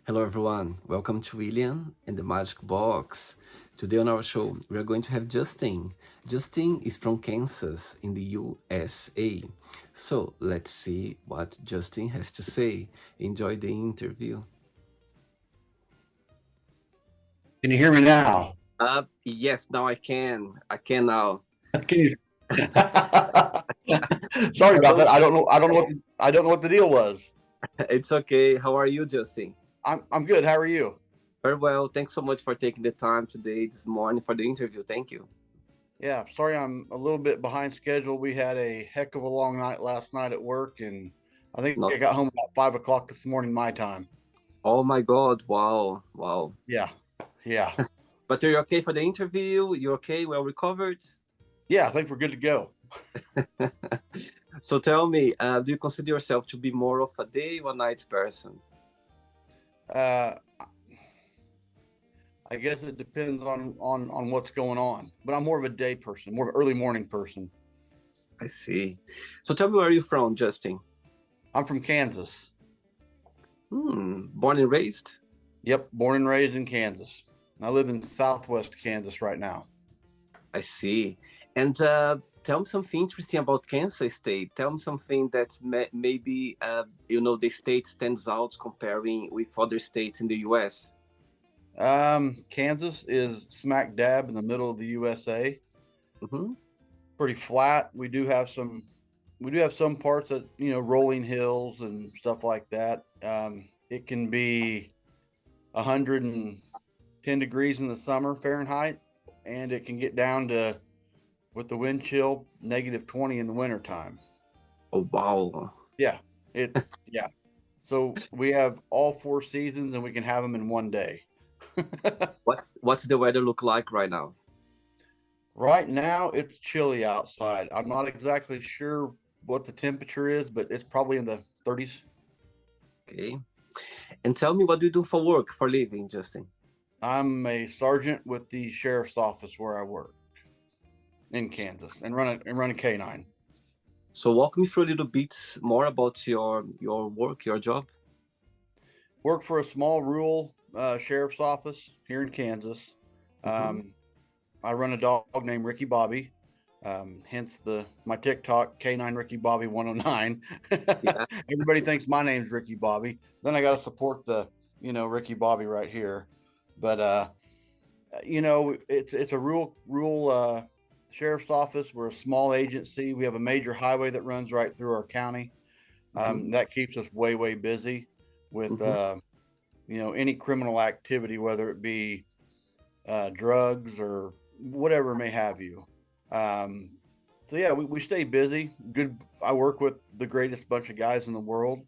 Hello, everyone. Welcome to William and the Magic Box. Today on our show, we are going to have Justin. Justin is from Kansas in the USA. So let's see what Justin has to say. Enjoy the interview. Can you hear me now? Yes, now I can. I can now. Can you? Sorry about that. Hello. I don't know what the deal was. It's okay. How are you, Justin? I'm good. How are you? Very well. Thanks so much for taking the time today, this morning, for the interview. Thank you. Yeah, sorry I'm a little bit behind schedule. We had a heck of a long night last night at work, and I think Not. I got home about 5 o'clock this morning my time. Oh my God! Wow, wow. Yeah, yeah, But are you okay for the interview? You okay? Well recovered? yeah. I think we're good to go. So tell me, do you consider yourself to be more of a day or night person? Uh, I guess it depends on what's going on, but I'm more of a day person, more of an early morning person. I see. So tell me, where are you from, Justin? I'm from Kansas. Born and raised? Yep, born and raised in Kansas. I live in Southwest Kansas right now. I see. And tell me something interesting about Kansas State. Tell me something that maybe, the state stands out comparing with other states in the US. Kansas is smack dab in the middle of the USA. Mm-hmm. Pretty flat. We do have some parts that rolling hills and stuff like that. It can be 110 degrees in the summer Fahrenheit, and it can get down to, with the wind chill, -20 in the wintertime. Oh, wow. Yeah, yeah. So we have all four seasons, and we can have them in one day. What's the weather look like right now? Right now, it's chilly outside. I'm not exactly sure what the temperature is, but it's probably in the 30s. Okay. And tell me, what do you do for work, for living, Justin? I'm a sergeant with the sheriff's office where I work in Kansas and run a K9. So walk me through a little bit more about your work, your job. Work for a small rural sheriff's office here in Kansas. Mm-hmm. I run a dog named Ricky Bobby, hence my TikTok K9 Ricky Bobby 109. Yeah. Everybody thinks my name's Ricky Bobby. Then I got to support the Ricky Bobby right here. But it's a rural sheriff's office. We're a small agency. We have a major highway that runs right through our county. Mm-hmm. That keeps us way busy with Mm-hmm. any criminal activity, whether it be drugs or whatever may have you. So yeah, we stay busy. Good. I work with the greatest bunch of guys in the world,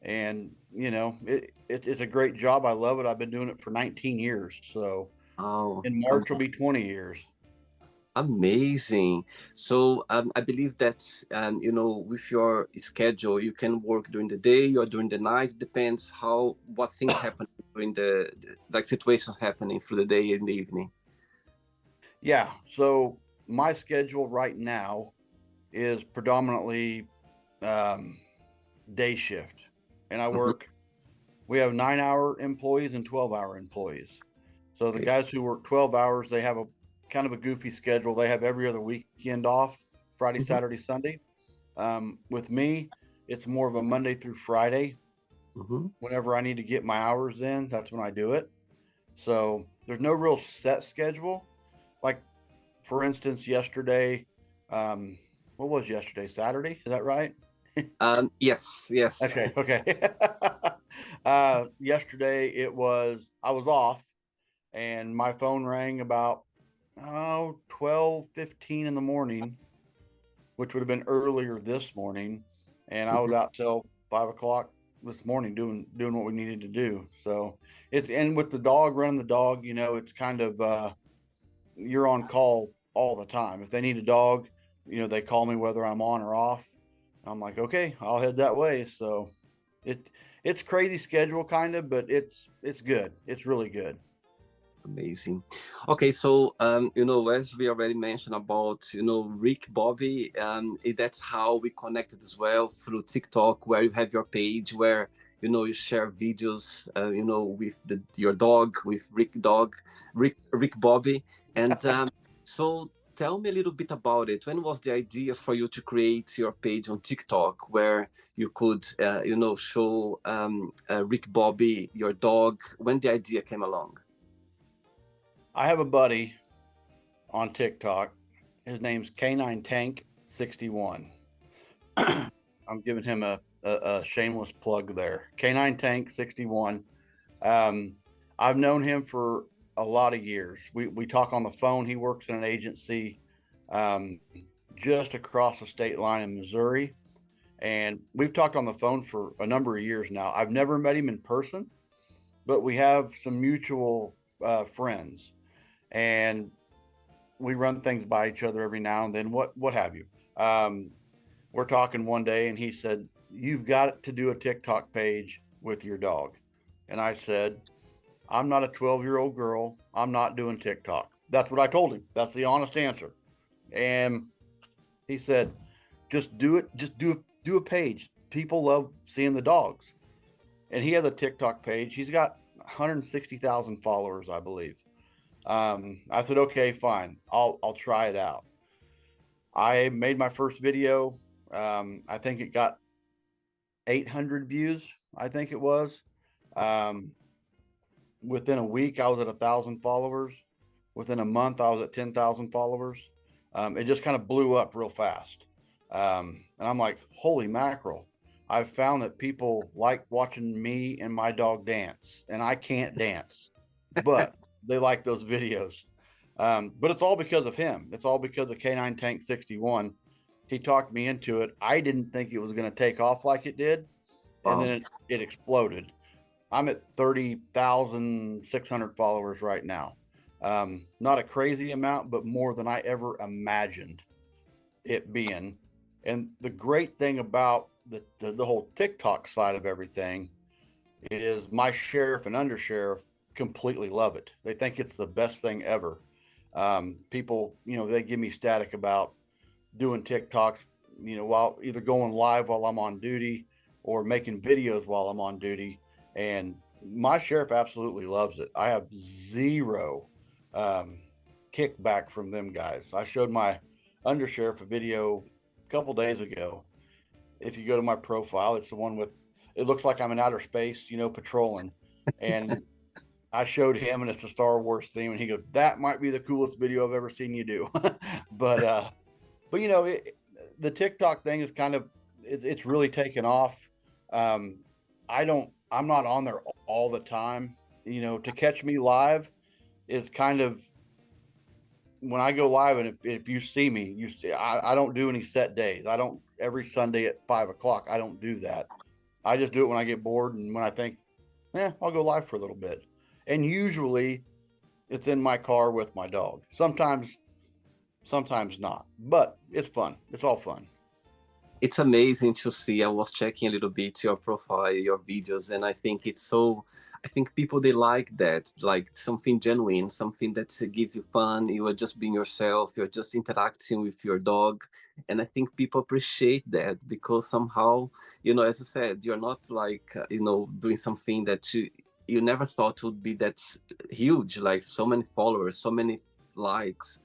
and it's a great job. I love it. I've been doing it for 19 years. So Oh, in March will be 20 years. amazing. So I believe that, with your schedule, you can work during the day or during the night. Depends what things happen during like situations happening through the day and the evening. Yeah. So my schedule right now is predominantly um, day shift, and I Mm-hmm. work. We have 9-hour employees and 12-hour employees. So the Okay. guys who work 12 hours, they have a kind of a goofy schedule. They have every other weekend off, Friday, Mm-hmm. Saturday, Sunday. With me, it's more of a Monday through Friday. Mm-hmm. Whenever I need to get my hours in, that's when I do it. So there's no real set schedule. Like, for instance, yesterday, what was yesterday? Saturday? Is that right? Yes, yes. Okay. Yesterday I was off, and my phone rang about 12:15 in the morning, which would have been earlier this morning, and I was Mhm. out till 5 o'clock this morning doing what we needed to do. So it's, and with the dog, running the dog, it's kind of you're on call all the time. If they need a dog, they call me whether I'm on or off. I'm like, okay, I'll head that way. So it it's crazy schedule kind of, but it's good. It's really good. Amazing. Okay, so as we already mentioned about Rick Bobby, that's how we connected as well through TikTok, where you have your page where you know, you share videos, you know, with your dog, with Rick Bobby. And so tell me a little bit about it. When was the idea for you to create your page on TikTok where you could, you know, show Rick Bobby, your dog, when the idea came along? I have a buddy on TikTok. His name's Canine Tank 61. I'm giving him a shameless plug there. Canine Tank 61. I've known him for a lot of years. We talk on the phone. He works in an agency just across the state line in Missouri. And we've talked on the phone for a number of years now. I've never met him in person, but we have some mutual friends. And we run things by each other every now and then, what have you. We're talking one day and he said, "You've got to do a TikTok page with your dog." And I said, "I'm not a 12-year-old girl. I'm not doing TikTok." That's what I told him. That's the honest answer. And he said, "Just do it. Just do a page. People love seeing the dogs." And he has a TikTok page. He's got 160,000 followers, I believe. I said, "Okay, fine. I'll try it out." I made my first video. I think it got 800 views. I think it was. Within a week, I was at 1,000 followers. Within a month, I was at 10,000 followers. It just kind of blew up real fast. And I'm like, holy mackerel. I've found that people like watching me and my dog dance, and I can't dance, but they like those videos. But it's all because of him. It's all because of Canine Tank 61. He talked me into it. I didn't think it was going to take off like it did. And then it exploded. I'm at 30,600 followers right now. Not a crazy amount, but more than I ever imagined it being. And the great thing about the whole TikTok side of everything is my sheriff and undersheriff completely love it. They think it's the best thing ever. People, you know, they give me static about doing TikToks, you know, while either going live while I'm on duty or making videos while I'm on duty. And my sheriff absolutely loves it. I have zero kickback from them guys. I showed my undersheriff a video a couple days ago. If you go to my profile, it's the one with, it looks like I'm in outer space, you know, patrolling. And I showed him, and it's a Star Wars theme, and he goes, "That might be the coolest video I've ever seen you do." but you know, the TikTok thing is kind of, it's really taken off. I'm not on there all the time. You know, to catch me live is kind of when I go live, and if you see me, you see, I don't do any set days. I don't every Sunday at 5 o'clock. I don't do that. I just do it when I get bored and when I think, I'll go live for a little bit. And usually it's in my car with my dog. Sometimes not, but it's fun. It's all fun. It's amazing to see. I was checking a little bit your profile, your videos, and I think it's so, I think people, they like that, like something genuine, something that gives you fun. You are just being yourself, you're just interacting with your dog. And I think people appreciate that because somehow, you know, as you said, you're not like, you know, doing something that you never thought would be that huge, like so many followers, so many likes.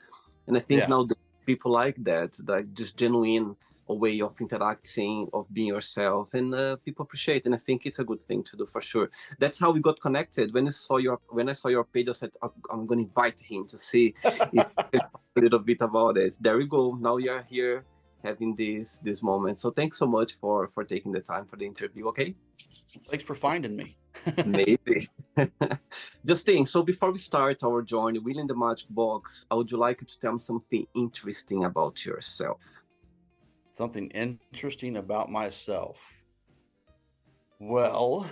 And I think now the people like that, like just genuine a way of interacting, of being yourself, and people appreciate. And I think it's a good thing to do for sure. That's how we got connected. When I saw your page, I said, I'm going to invite him to see if a little bit about it. There we go. Now you're here having this moment. So thanks so much for taking the time for the interview. Okay. Thanks for finding me. Maybe. Justine, so before we start our journey within the Magic Box, I would like you to tell me something interesting about yourself. Something interesting about myself. Well,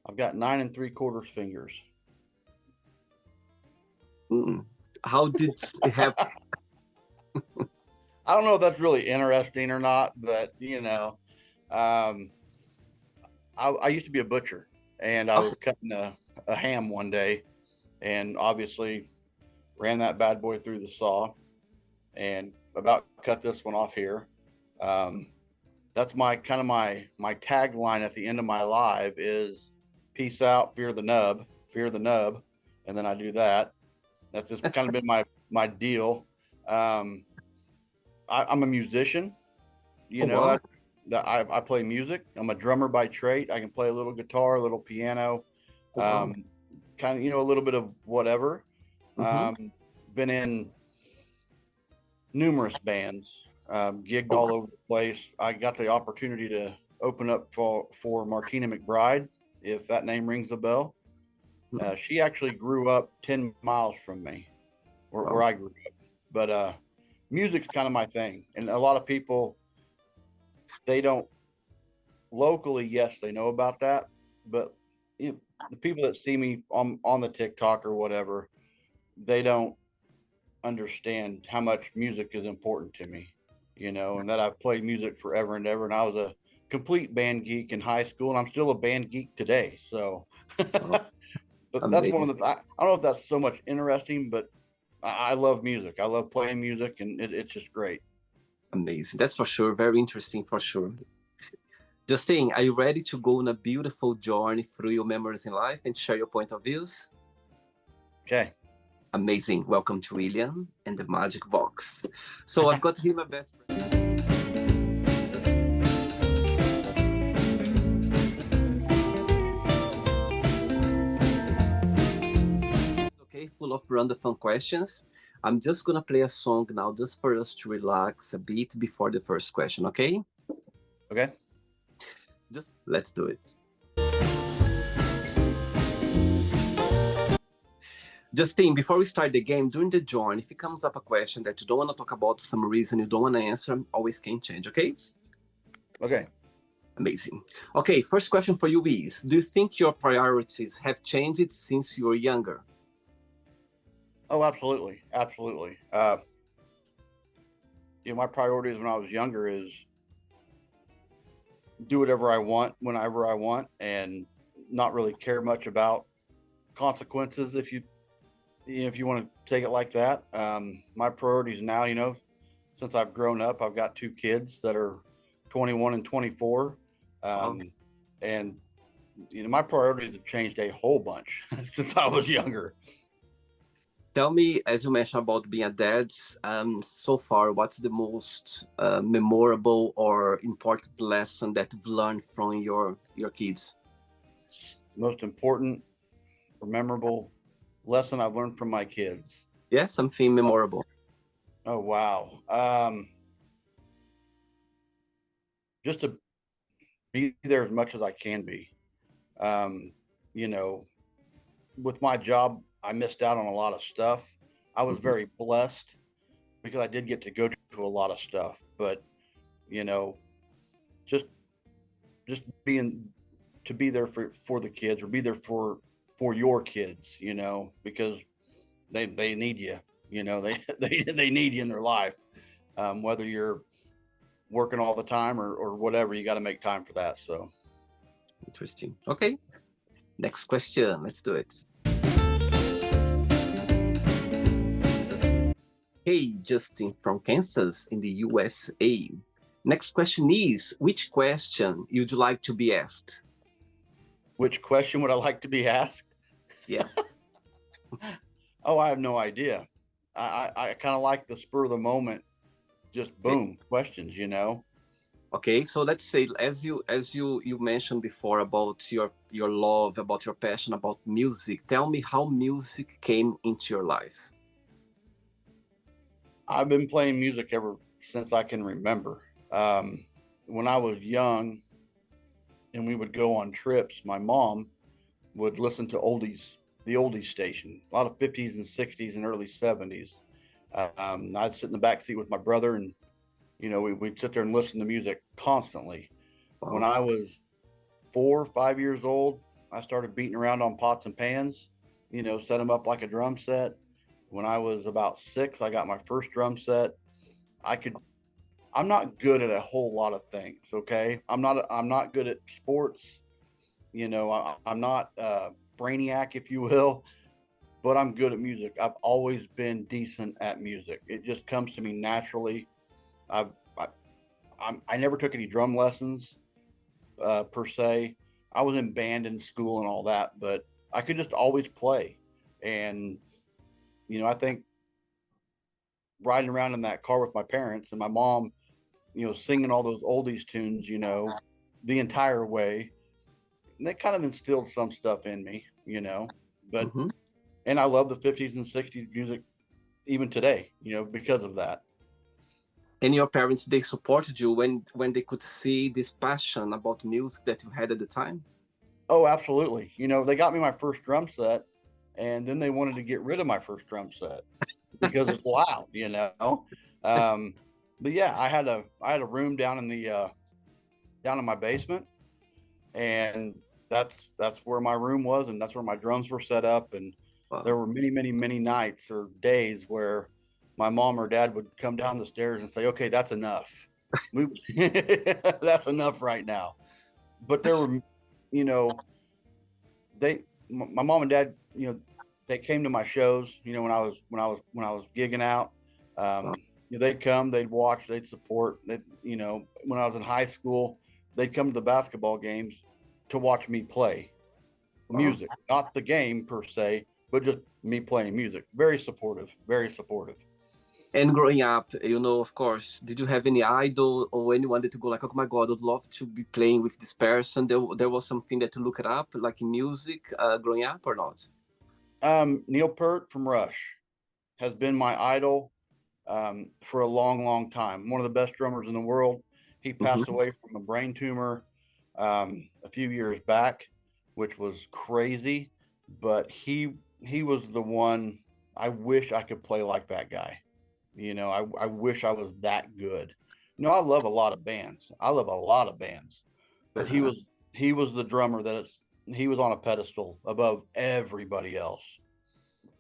I've got 9 3/4 fingers. How did it happen? I don't know if that's really interesting or not, but you know, I used to be a butcher, and I was cutting a ham one day, and obviously ran that bad boy through the saw, and about cut this one off here. that's my kind of my tagline at the end of my live is peace out, fear the nub, and then I do that. That's just kind of been my deal. Um, I'm a musician, Oh, wow. I play music. I'm a drummer by trade. I can play a little guitar, a little piano, Oh, wow. kind of, a little bit of whatever. Mm-hmm. Been in numerous bands, gigged Oh, all over the place. I got the opportunity to open up for Martina McBride, if that name rings a bell. She actually grew up 10 miles from me, where wow. I grew up. But music's kind of my thing. And a lot of people, they don't locally, yes, they know about that. But the people that see me on the TikTok or whatever, they don't understand how much music is important to me, and that I've played music forever and ever. And I was a complete band geek in high school, and I'm still a band geek today. So, Wow. but that's one of Amazing. the, I don't know if that's so much interesting, but I love music. I love playing music, and it's just great. Amazing. That's for sure. Very interesting for sure. Justine, are you ready to go on a beautiful journey through your memories in life and share your point of views? Okay. Amazing. Welcome to William and the Magic Box. So I've got here my best friend. Okay, full of random fun questions. I'm just gonna play a song now just for us to relax a bit before the first question, okay? Okay. Just let's do it. Justine, before we start the game, during the journey, if it comes up a question that you don't want to talk about some reason you don't want to answer, always can change, okay? Okay. Amazing. Okay, first question for you is, do you think your priorities have changed since you were younger? Oh, absolutely. Absolutely. My priorities when I was younger is do whatever I want whenever I want and not really care much about consequences if you want to take it like that. My priorities now, since I've grown up, I've got two kids that are 21 and 24. Wow. And my priorities have changed a whole bunch since I was younger. Tell me, as you mentioned about being a dad, so far, what's the most memorable or important lesson that you've learned from your kids? The most important or memorable lesson I've learned from my kids. Yeah, something memorable. Oh, wow. Just to be there as much as I can be. Um, you know, with my job, I missed out on a lot of stuff. I was Mhm. very blessed because I did get to go to a lot of stuff, but you know, just being to be there for the kids or be there for your kids, because they need you. They need you in their life. Whether you're working all the time or whatever, you got to make time for that. So, Interesting. Okay, next question. Let's do it. Hey, Justin from Kansas in the USA. Next question is, which question would you like to be asked? which question would I like to be asked? Yes. Oh, I have no idea. I kind of like the spur of the moment, just Okay. boom questions. Okay, so let's say as you mentioned before about your love, about your passion about music. Tell me how music came into your life. I've been playing music ever since I can remember. When I was young and we would go on trips, my mom would listen to the oldies station, a lot of 50s and 60s and early 70s. I'd sit in the back seat with my brother, and we'd sit there and listen to music constantly. When Wow. I was 4 or 5 years old, I started beating around on pots and pans, set them up like a drum set. When I was about 6, I got my first drum set. I could I'm not good at a whole lot of things. Okay, I'm not good at sports. I'm not brainiac, if you will, but I'm good at music. I've always been decent at music. It just comes to me naturally. I've I never took any drum lessons per se. I was in band in school and all that, but I could just always play. And I think riding around in that car with my parents and my mom, singing all those oldies tunes, the entire way, and that kind of instilled some stuff in me, But Mhm. and I love the 50s and 60s music even today, because of that. And your parents, they supported you when they could see this passion about music that you had at the time? Oh, absolutely. They got me my first drum set, and then they wanted to get rid of my first drum set because it's loud. Um, but yeah, I had a room down in the down in my basement, and that's where my room was, and that's where my drums were set up. And there Wow. were many, many, many nights or days where my mom or dad would come down the stairs and say, "Okay, that's enough. Move. That's enough right now." But there were, you know, my mom and dad, they came to my shows. When I was gigging out. Wow. They'd come, they'd watch, they'd support. When I was in high school, they'd come to the basketball games to watch me play Wow. music, not the game per se, but just me playing music. Very supportive, very supportive. And growing up, of course, did you have any idol or anyone that you go like, oh my God, I'd love to be playing with this person? There was something that you look it up, like in music, growing up or not? Neil Peart from Rush has been my idol for a long, long time. One of the best drummers in the world. He passed Hmm. away from a brain tumor a few years back, which was crazy. But he was the one. I wish I could play like that guy. I wish I was that good. I love a lot of bands. I love a lot of bands, but he Uh-huh. was he was the drummer he was on a pedestal above everybody else.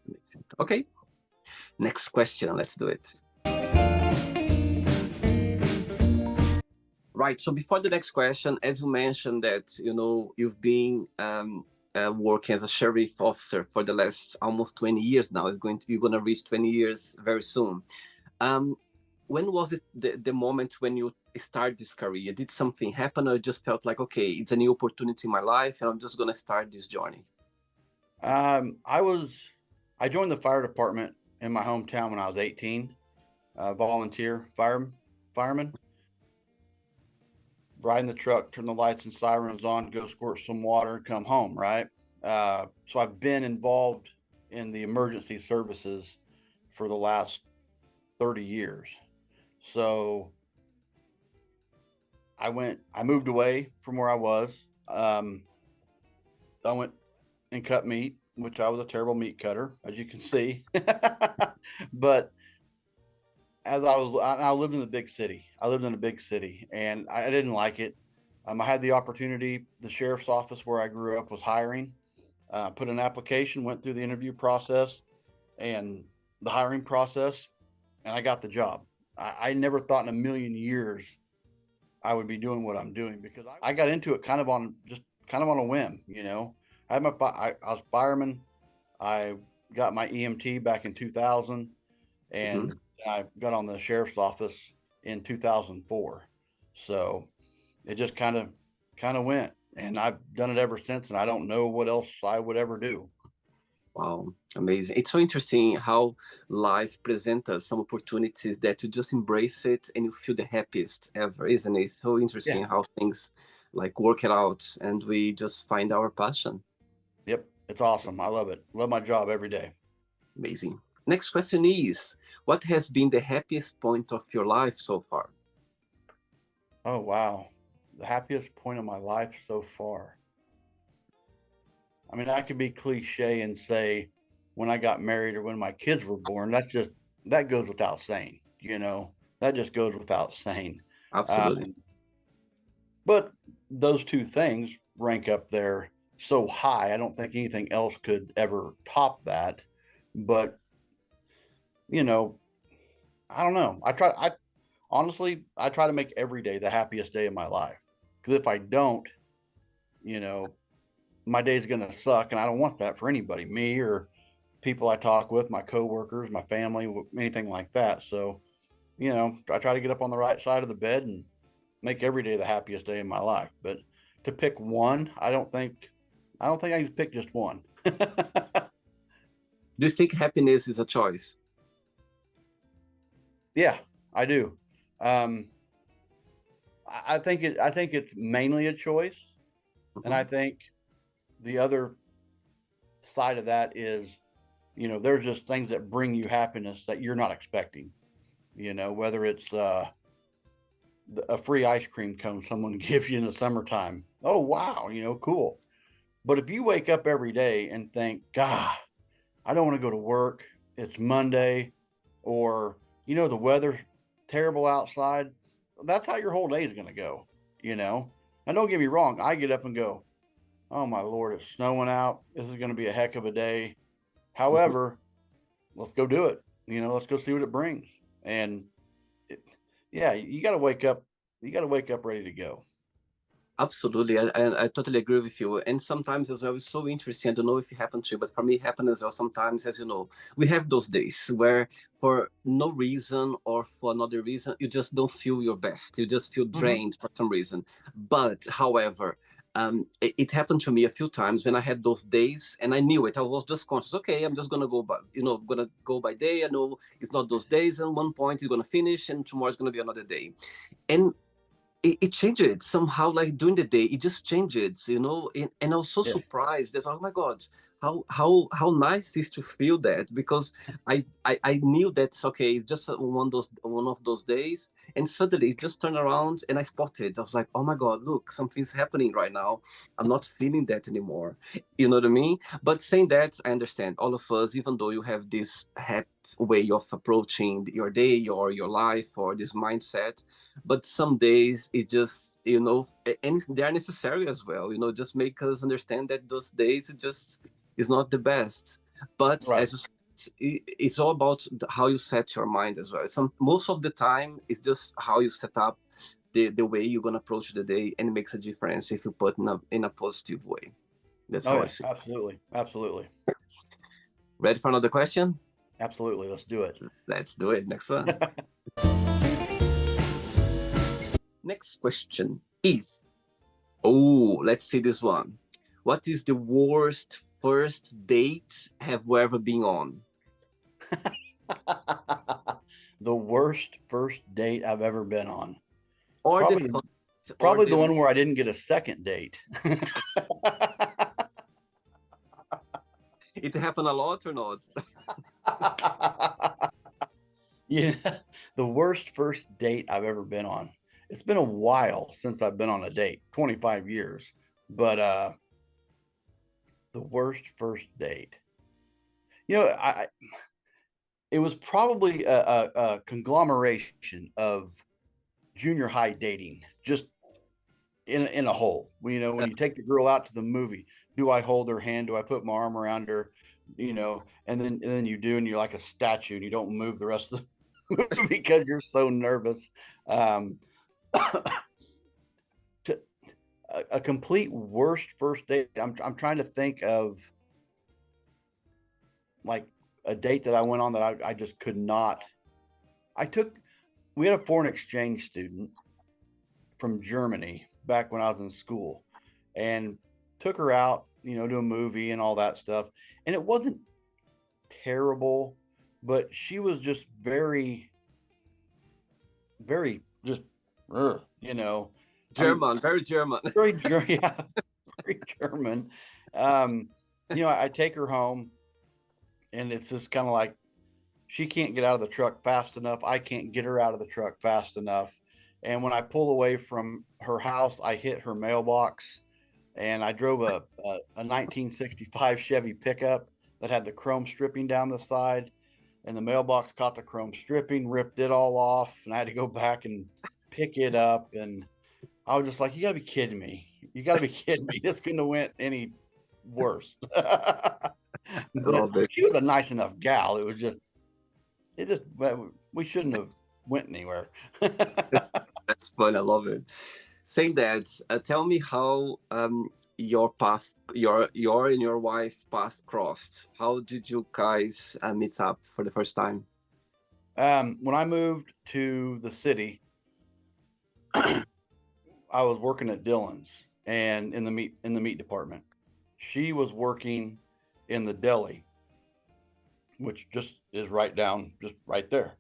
Amazing. Okay, next question. Let's do it. Right. So before the next question, as you mentioned that you've been working as a sheriff officer for the last almost 20 years now. You're going to reach 20 years very soon. Um, when was it the moment when you start this career? Did something happen, or you just felt like, okay, it's a new opportunity in my life, and I'm just going to start this journey? Um, I was I joined the fire department in my hometown when I was 18. Volunteer fireman, riding the truck, turn the lights and sirens on, go squirt some water, come home. Right. So I've been involved in the emergency services for the last 30 years. So I moved away from where I was. Um, I went and cut meat, which I was a terrible meat cutter, as you can see. But I lived in the big city. I lived in a big city, and I didn't like it. I had the opportunity. The sheriff's office where I grew up was hiring. Put an application, went through the interview process and the hiring process, and I got the job. I never thought in a million years I would be doing what I'm doing because I got into it kind of on a whim. I had I was fireman. I got my EMT back in 2000, Mhm. and I got on the sheriff's office in 2004. So it just kind of went, and I've done it ever since. And I don't know what else I would ever do. Wow, amazing. It's so interesting how life presents us some opportunities that you just embrace it and you feel the happiest ever, isn't it? It's so Yeah. interesting how things like work it out and we just find our passion. Yep. It's awesome. I love it. Love my job every day. Amazing. Next question is, what has been the happiest point of your life so far? Oh wow, the happiest point of my life so far. I mean, I could be cliche and say when I got married or when my kids were born. That goes without saying. That just goes without saying. Absolutely. Um, but those two things rank up there so high. I don't think anything else could ever top that. But you know, I don't know. I honestly I try to make every day the happiest day of my life. Because if I don't, you know, my day's gonna suck, and I don't want that for anybody, me or people I talk with, my coworkers, my family, anything like that. So, I try to get up on the right side of the bed and make every day the happiest day of my life. But to pick one, I don't think I can pick just one. Do you think happiness is a choice? Yeah, I do. Um, I think it's mainly a choice, and I Mhm. think the other side of that is, there's just things that bring you happiness that you're not expecting. Whether it's a free ice cream cone someone gives you in the summertime. Oh wow, cool. But if you wake up every day and think, God, I don't want to go to work. It's Monday, or the weather's terrible outside. That's how your whole day is going to go. You know. And don't get me wrong. I get up and go, oh my lord, it's snowing out. This is going to be a heck of a day. Mhm. However, let's go do it. Let's go see what it brings. And it, yeah, you got to wake up. You got to wake up ready to go. Absolutely, I totally agree with you. And sometimes as well, it's so interesting. I don't know if it happened to you, but for me, it happened as well. Sometimes, as you know, we have those days where, for no reason or for another reason, you just don't feel your best. You just feel Hmm. drained for some reason. But, however, it happened to me a few times when I had those days, and I knew it. I was just conscious. Okay, I'm just gonna go by, gonna go by day. I know it's not those days, and one point it's gonna finish, and tomorrow's gonna be another day. And it changed somehow, like during the day it just changed, and I was so Yeah. surprised that, oh my god, how nice is to feel that, because I knew that's okay, it's just one of those days, and suddenly it just turned around and I spotted, I was like, oh my god, look, something's happening right now, I'm not feeling that anymore, you know what I mean? But saying that, I understand all of us, even though you have this happy way of approaching your day or your life or this mindset, but some days it just, and they are necessary as well, just make us understand that those days just is not the best. But Right. as you said, it's all about how you set your mind as well. Most of the time it's just how you set up the way you're going to approach the day, and it makes a difference if you put in a positive way. That's Oh how I yeah. see it. Absolutely. Absolutely. Ready for another question? Absolutely. Let's do it. Let's do it. Next one. Next question is, oh, let's see this one. What is the worst first date have you ever been on? The worst first date I've ever been on. Or the Probably fun, or probably the the one where I didn't get a second date. it happened a lot or not? Yeah, the worst first date I've ever been on. It's been a while since I've been on a date, 25 years. But the worst first date. I it was probably a conglomeration of junior high dating, just in a whole. When you take the girl out to the movie, do I hold her hand? Do I put my arm around her? And then you do, and you're like a statue, and you don't move the rest of the movie because you're so nervous. Um, to, a complete worst first date. I'm trying to think of like a date that I went on that I just could not. I took We had a foreign exchange student from Germany back when I was in school, and took her out, to a movie and all that stuff. And it wasn't terrible, but she was just very, very just, you know, I mean, German, very German. very, yeah, very German. Um, I take her home, and it's just kind of like she can't get out of the truck fast enough. I can't get her out of the truck fast enough. And when I pull away from her house, I hit her mailbox, and I drove a 1965 Chevy pickup that had the chrome stripping down the side, and the mailbox caught the chrome stripping, ripped it all off, and I had to go back and pick it up. And I was just like, "You got to be kidding me! You got to be kidding me! This couldn't have went any worse." I But love it. she was a nice enough gal. We shouldn't have went anywhere. That's fun. I love it. Saying that, tell me how your path, your and your wife path crossed. How did you guys meet up for the first time? When I moved to the city, I was working at Dillon's and in the meat department. She was working in the deli, which just is just right there.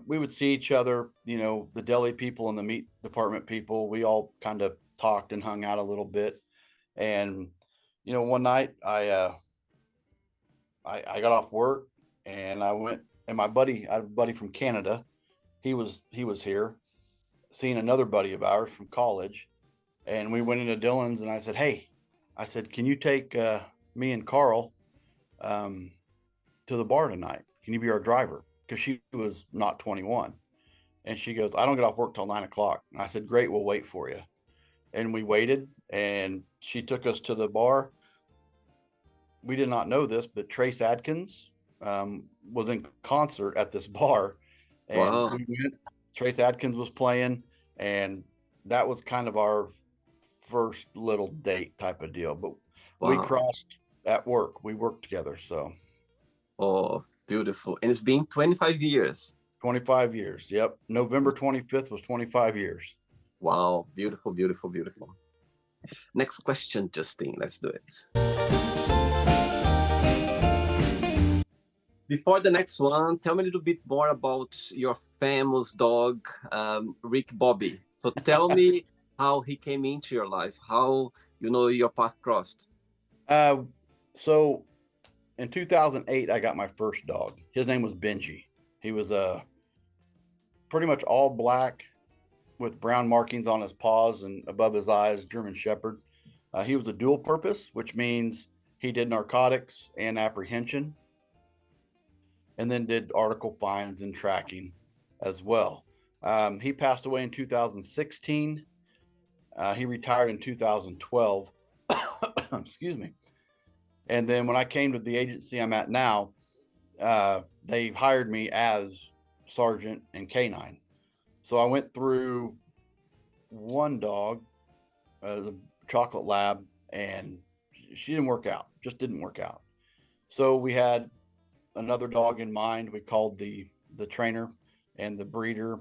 We would see each other, you know, the deli people and the meat department people. We all kind of talked and hung out a little bit. And you know, one night I got off work and I went, and I have a buddy from Canada. He was here, seeing another buddy of ours from college, and we went into Dillon's, and I said, "Hey," I said, "can you take me and Carl um, to the bar tonight? Can you be our driver?" Because she was not 21. And she goes, "I don't get off work till 9 o'clock." And I said, "Great, we'll wait for you." And we waited, and she took us to the bar. We did not know this, but Trace Adkins was in concert at this bar, and Wow. we went. Trace Adkins was playing, and that was kind of our first little date type of deal. But we Wow. crossed at work. We worked together, so Oh, beautiful. And it's been 25 years. 25 years. Yep, November 25th was 25 years. Wow. Beautiful, beautiful, beautiful. Next question, Justin. Let's do it. Before the next one, tell me a little bit more about your famous dog, Rick Bobby. So tell me how he came into your life, how your path crossed. Uh, so in 2008, I got my first dog. His name was Benji. He was pretty much all black with brown markings on his paws and above his eyes, German Shepherd. He was a dual purpose, which means he did narcotics and apprehension, and then did article finds and tracking as well. He passed away in 2016. He retired in 2012. Excuse me. And then when I came to the agency I'm at now, they hired me as sergeant and canine. So I went through one dog, the chocolate lab, and she didn't work out, just didn't work out. So we had another dog in mind. We called the trainer and the breeder,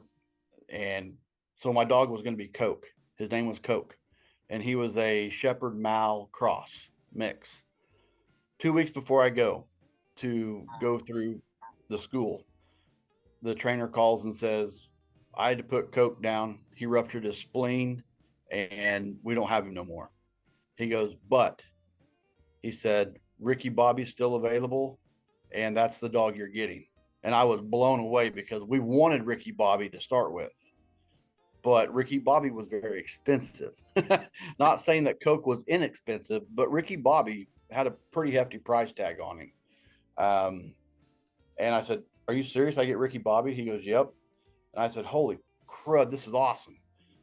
and so my dog was going to be Coke. His name was Coke, and he was a Shepherd Mal cross mix. 2 weeks before I go through the school, the trainer calls and says, "I had to put Coke down. He ruptured his spleen, and we don't have him no more." He goes, "But," he said, "Ricky Bobby's still available, and that's the dog you're getting." And I was blown away because we wanted Ricky Bobby to start with, but Ricky Bobby was very expensive. Not saying that Coke was inexpensive, but Ricky Bobby had a pretty hefty price tag on him. Um, and I said, "Are you serious? I get Ricky Bobby?" He goes, "Yep." And I said, "Holy crud, this is awesome."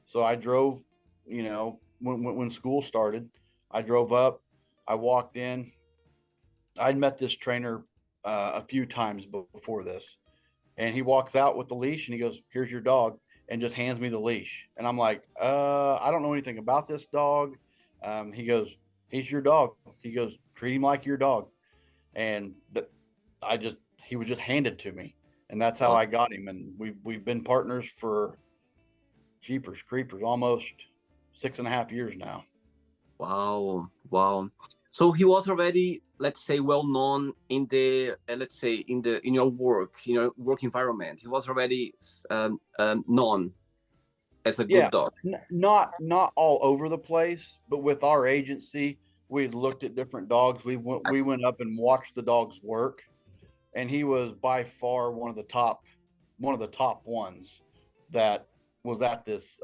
So I drove, you know, when school started, I drove up, I walked in. I'd met this trainer a few times before this, and he walks out with the leash and he goes, "Here's your dog," and just hands me the leash. And I'm like, I don't know anything about this dog. He goes, "He's your dog." He goes, "Treat him like your dog." And I just, he was just handed to me, and that's how Wow. I got him. And we've been partners for Jeepers Creepers almost 6.5 years now. Wow. Wow. So he was already, let's say, well known in the, let's say, in your work environment. He was already known as a Yeah, good dog. not all over the place, but with our agency, we had looked at different dogs. We went up and watched the dogs work, and he was by far one of the top ones that was at this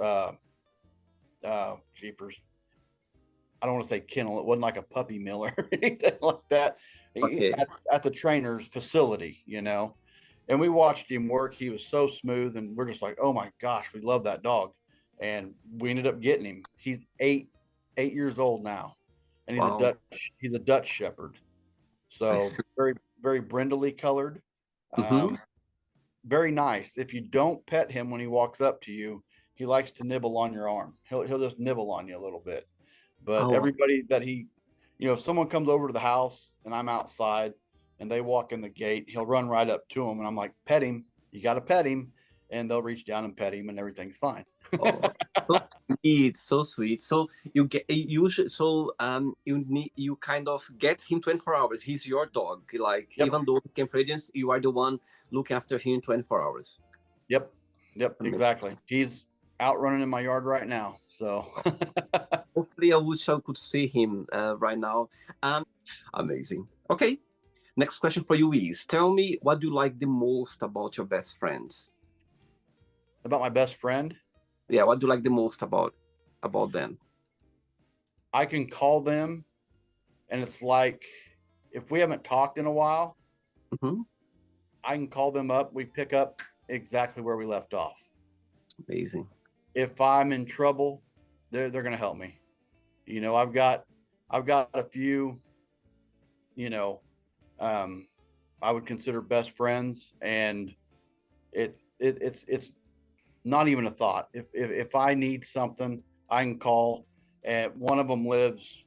Jeepers. I don't want to say kennel. It wasn't like a puppy mill or anything like that. Okay. At the trainer's facility, you know. And we watched him work. He was so smooth, and we're just like, "Oh my gosh, we love that dog." And we ended up getting him. He's 8 years old now, and Wow. he's a Dutch Shepherd. I So see. very very brindlely colored, Mm-hmm. um, very nice. If you don't pet him when he walks up to you, he likes to nibble on your arm. He'll just nibble on you a little bit. But Oh, everybody that if someone comes over to the house and I'm outside and they walk in the gate, he'll run right up to him, and I'm like, "Pet him. You got to pet him." and they'll reach down and pet him, and everything's fine. Oh, so sweet, so sweet. So you get you should so you kind of get him 24 hours. He's your dog. Like Yep. even though he can freelance, you are the one looking after him 24 hours. Yep. Amazing. Exactly. He's out running in my yard right now. So Hopefully I wish I could see him right now. Amazing. Okay. Next question for you is, tell me what do you like the most about your best friends? about my best friend, Yeah, what do you like the most about them? I can call them, and it's like if we haven't talked in a while, Mhm. I can call them up. We pick up exactly where we left off. Amazing. If I'm in trouble, they're going to help me. You know, I've got a few, you know, I would consider best friends, and it's not even a thought. If I need something, I can call. And one of them lives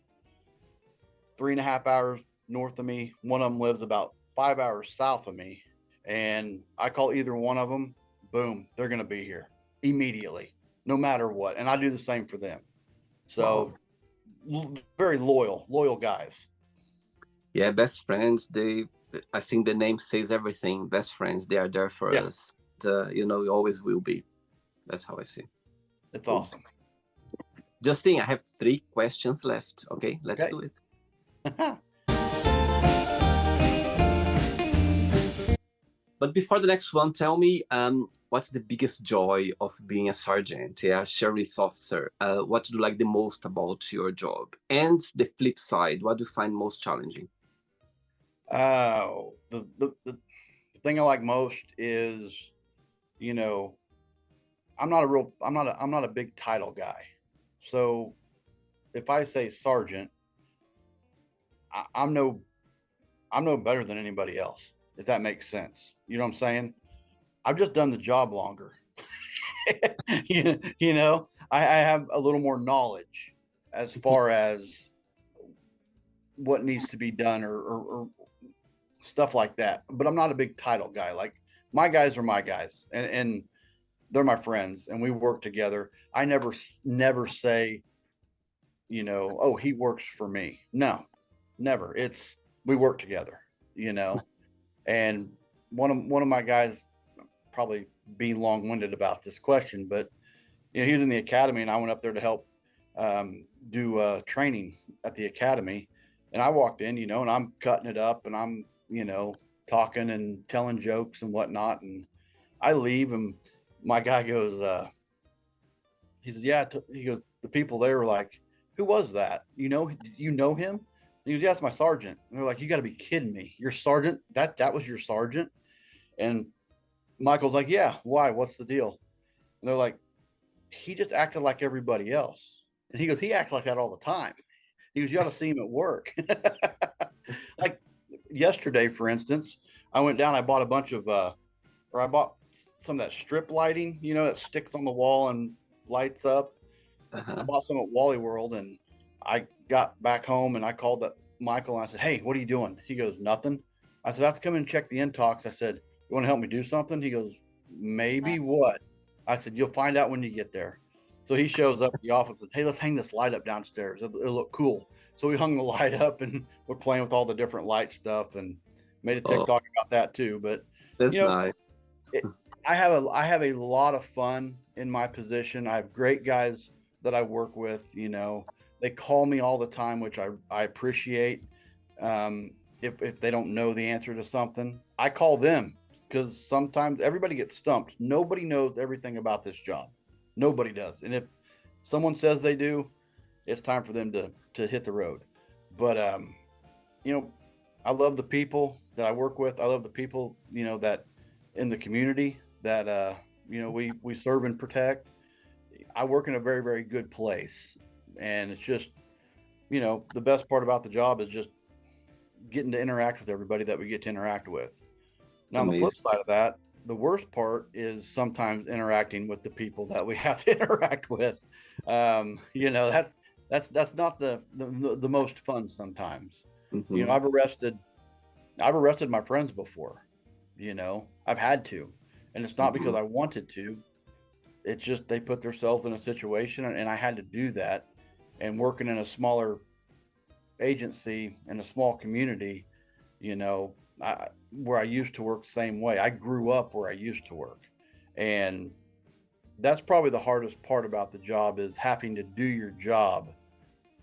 3.5 hours north of me. One of them lives about 5 hours south of me, and I call either one of them. Boom, they're going to be here immediately, no matter what. And I do the same for them. So very loyal guys. Yeah, best friends, I think the name says everything. Best friends, they are there for us. You know, we always will be. That's how I see. It's awesome. Justin, I have 3 questions left. Okay, let's do it. But before the next one, tell me, what's the biggest joy of being a sergeant, a sheriff officer? What do you like the most about your job? And the flip side, what do you find most challenging? The thing I like most is, you know, I'm not a big title guy. So if I say sergeant, I'm no better than anybody else, if that makes sense. You know what I'm saying? I've just done the job longer. you know, I have a little more knowledge as far as what needs to be done or stuff like that. But I'm not a big title guy. Like, my guys are my guys, and they're my friends, and we work together. I never say, you know, oh, he works for me. No, never. It's we work together, you know. And one of my guys, probably being long-winded about this question, but you know, he was in the academy, and I went up there to help do training at the academy. And I walked in, you know, and I'm cutting it up, and I'm, you know, talking and telling jokes and whatnot. And I leave, and my guy goes, he says, yeah. He goes, the people there were like, who was that? You know him? And he goes, yeah, that's my sergeant. And they're like, you got to be kidding me. Your sergeant? That was your sergeant? And Michael's like, yeah, why? What's the deal? And they're like, he just acted like everybody else. And he goes, he acts like that all the time. He goes, you got to see him at work. Like yesterday, for instance, I went down, I bought a bunch of, I bought some of that strip lighting, you know, that sticks on the wall and lights up. I bought some at Wally World, and I got back home, and I called Michael, and I said, hey, what are you doing? He goes, nothing. I said, I have to come in and check the intox. I said, you want to help me do something? He goes, maybe. What? I said, you'll find out when you get there. So he shows up at the office and said, hey, let's hang this light up downstairs. It'll look cool. So we hung the light up, and we're playing with all the different light stuff, and made a TikTok about that too. But that's, you know, nice. I have a lot of fun in my position. I have great guys that I work with. You know, they call me all the time, which I appreciate. If they don't know the answer to something, I call them, because sometimes everybody gets stumped. Nobody knows everything about this job. Nobody does. And if someone says they do, it's time for them to hit the road. But you know, I love the people that I work with. I love the people, you know, that in the community that you know, we serve and protect. I work in a very, very good place, and it's just, you know, the best part about the job is just getting to interact with everybody that we get to interact with. Now, on the flip side of that, the worst part is sometimes interacting with the people that we have to interact with. You know, that's not the most fun sometimes. You know, I've arrested my friends before. You know, I've had to, And it's not because I wanted to. It's just they put themselves in a situation, and I had to do that. And working in a smaller agency in a small community, you know, where I used to work the same way. I grew up where I used to work. And that's probably the hardest part about the job, is having to do your job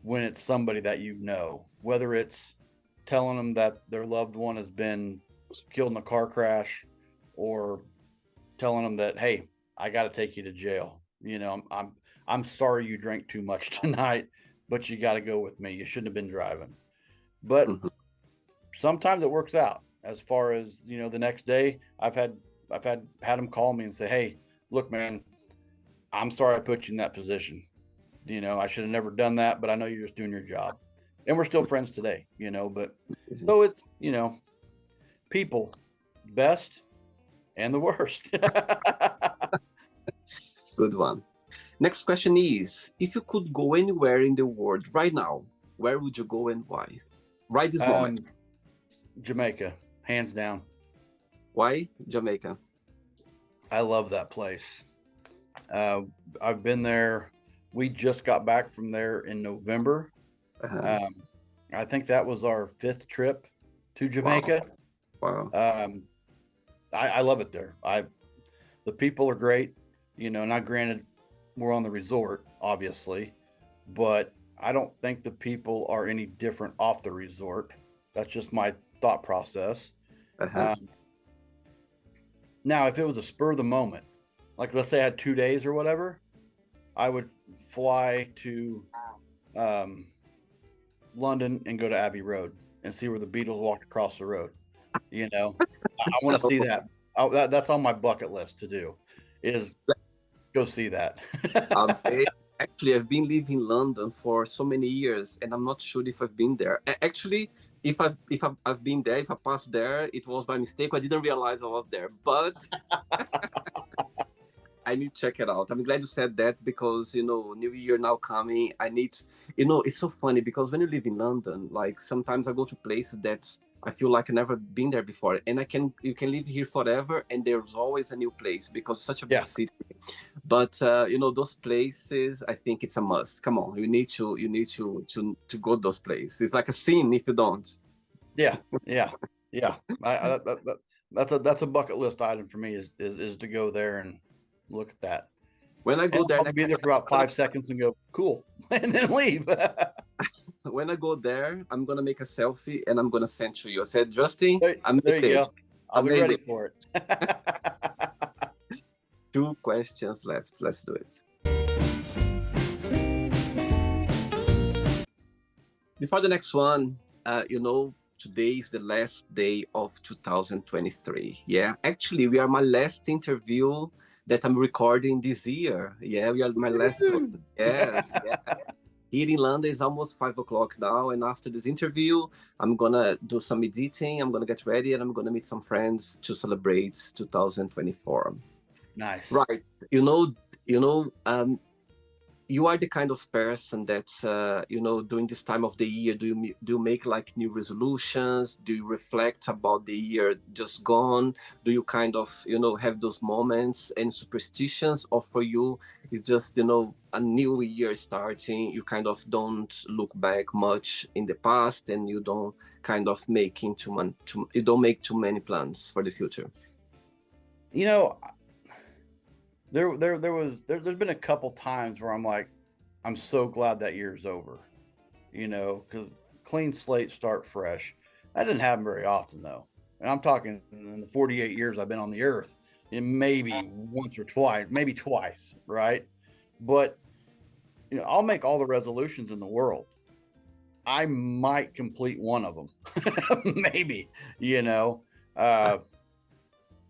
when it's somebody that you know, whether it's telling them that their loved one has been killed in a car crash, or telling them that, hey, I got to take you to jail. You know, I'm sorry you drank too much tonight, but you got to go with me. You shouldn't have been driving. But Mhm. sometimes it works out. As far as, you know, the next day, I've had them call me and say, hey, look, man, I'm sorry I put you in that position. You know, I should have never done that, but I know you're just doing your job. And we're still friends today, you know, but so it's, you know, people, best and the worst. Good one. Next question is, if you could go anywhere in the world right now, where would you go and why? Right this moment. Jamaica, hands down. Why Jamaica? I love that place. I've been there. We just got back from there in November. Uh-huh. I think that was our 5th trip to Wow. Jamaica. Wow. I love it there. The people are great. You know, not granted, we're on the resort, obviously, but I don't think the people are any different off the resort. That's just my thought process. Uh-huh. Um, Now, if it was a spur of the moment, like let's say I had 2 days or whatever, I would fly to um, London and go to Abbey Road and see where the Beatles walked across the road. You know, I want to see that. That's on my bucket list to do, is go see that. Actually, I've been living in London for so many years, and I'm not sure if I've been there. Actually, if I've been there, if I passed there, it was by mistake. I didn't realize I was there, but I need to check it out. I'm glad you said that because New Year now coming. I need, it's so funny because when you live in London, like sometimes I go to places that I feel like I never been there before, and you can live here forever, and there's always a new place because it's such a big Yeah. city. But those places, I think it's a must. Come on, you need to go to those places. It's like a sin if you don't. Yeah, yeah, yeah. That's a bucket list item for me, is to go there and look at that. When I go And there I'll next, be there for about 5 seconds and go, cool, and then leave. when I go there, I'm gonna make a selfie and I'm gonna send to you. I said, Justin, I There made you it. go. I I'll be made ready it. for it. 2 questions left. Let's do it. Before the next one, today is the last day of 2023. Yeah, actually, we are my last interview that I'm recording this year. Yeah, we are my last one. Yes, yeah. Here in London, it's almost 5 o'clock now, and after this interview, I'm gonna do some editing. I'm gonna get ready, and I'm gonna meet some friends to celebrate 2024. Nice. Right. You know, you know, um, you are the kind of person that during this time of the year, do you make like new resolutions? Do you reflect about the year just gone? Do you kind of have those moments and superstitions, or for you it's just a new year starting, you kind of don't look back much in the past, and you don't kind of you don't make too many plans for the future? You know, there's been a couple times where I'm like, I'm so glad that year's over. You know, because clean slate, start fresh. That didn't happen very often though, and I'm talking in the 48 years I've been on the earth, and maybe once or twice, maybe twice, right? But I'll make all the resolutions in the world. I might complete one of them, maybe. You know, uh,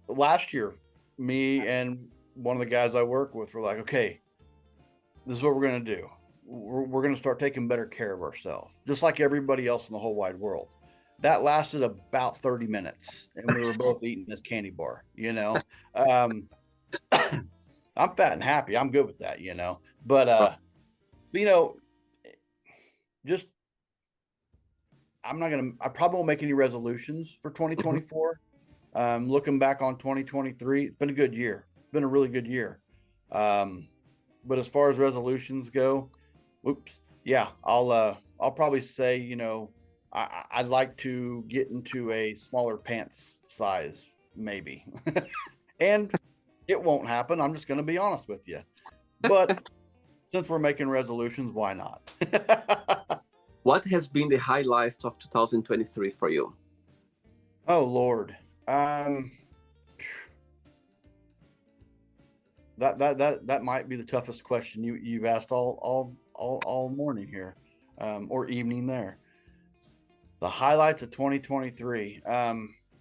last year, me and one of the guys I work with were like, okay, this is what we're going to do. We're going to start taking better care of ourselves, just like everybody else in the whole wide world. That lasted about 30 minutes, and we were both eating this candy bar. I'm fat and happy. I'm good with that, But you know, just I probably won't make any resolutions for 2024. Looking back on 2023, it's been a good year. It's been a really good year. But as far as resolutions go, whoops, yeah, I'll probably say, I'd like to get into a smaller pants size, maybe. And it won't happen. I'm just going to be honest with you. But since we're making resolutions, why not? What has been the highlights of 2023 for you? Oh Lord. That might be the toughest question you've asked all morning here, or evening there. The highlights of 2023.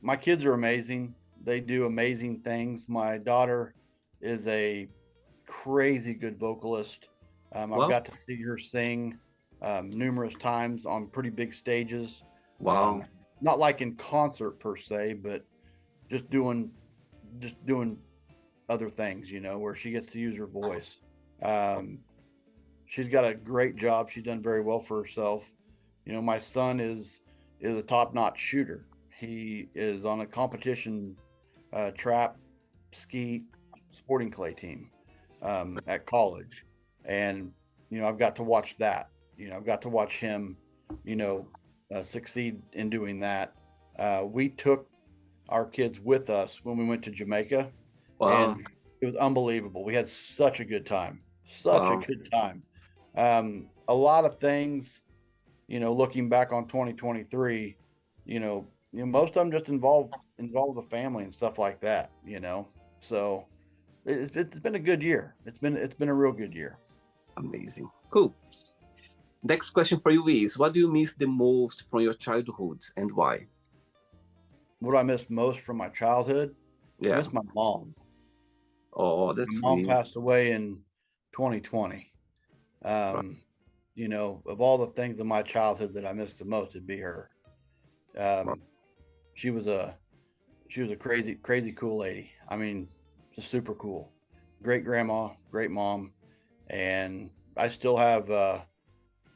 My kids are amazing. They do amazing things. My daughter is a crazy good vocalist. I've Well, got to see her sing numerous times on pretty big stages. wow. Not like in concert per se, but just doing other things, where she gets to use her voice. She's got a great job. She's done very well for herself. My son is a top-notch shooter. He is on a competition trap ski sporting clay team at college, and I've got to watch that. I've got to watch him, succeed in doing that. We took our kids with us when we went to Jamaica, Wow. and it was unbelievable. We had such a good time, such a Wow. good time. A lot of things, looking back on 2023, most of them just involve the family and stuff like that. So it's been a good year. It's been a real good year. Amazing. Cool. Next question for you is, what do you miss the most from your childhood and why? What I miss most from my childhood, I Yeah. miss my mom. Oh, My that's mom sweet. passed away in 2020. Right. Of all the things in my childhood that I miss the most, it'd be her. Right. Um, she was a crazy, crazy cool lady. I mean, just super cool. Great grandma, great mom, and I still have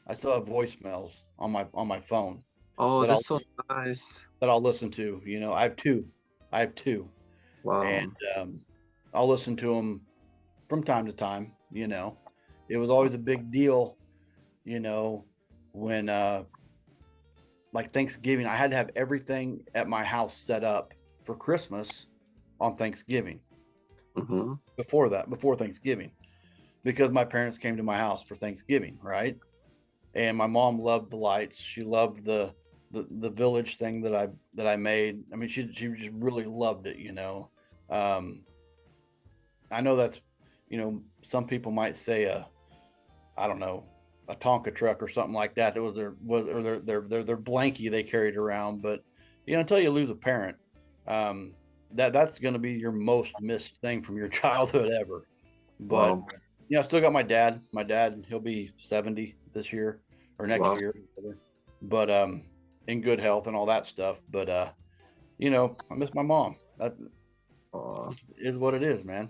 voicemails on my phone Oh, that that's so nice. I'll listen to. I have two. I have two, and Wow. I'll listen to them from time to time. It was always a big deal. When like Thanksgiving, I had to have everything at my house set up for Christmas on Thanksgiving. Mm-hmm. Before Thanksgiving, because my parents came to my house for Thanksgiving, right? And my mom loved the lights. She loved the village thing that I made. I mean, she just really loved it. Um, I know that's, some people might say I don't know, a Tonka truck or something like that. That was their blankie they carried around. But until you lose a parent, um, that's going to be your most missed thing from your childhood ever. But Wow. I still got my dad. My dad, he'll be 70 this year or next Wow. year, but in good health and all that stuff. But I miss my mom. That Oh. is what it is, man.